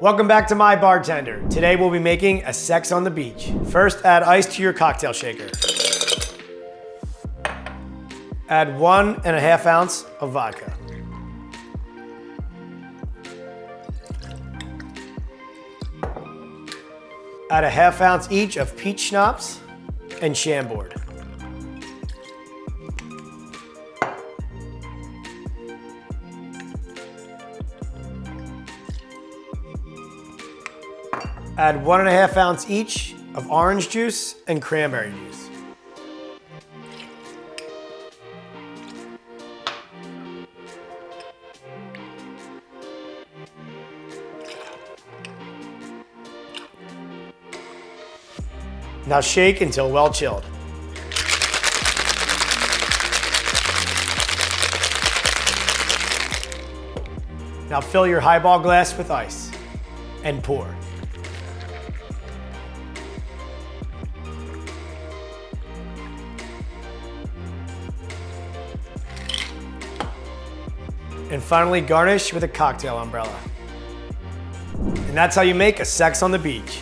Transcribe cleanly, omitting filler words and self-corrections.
Welcome back to Mybartender. Today we'll be making a sex on the beach. First, add ice to your cocktail shaker. Add 1.5 ounces of vodka. Add a 1/2 ounce each of peach schnapps and Chambord. Add 1.5 ounce each of orange juice and cranberry juice. Now shake until well chilled. Now fill your highball glass with ice and pour. And finally garnish with a cocktail umbrella. And that's how you make a sex on the beach.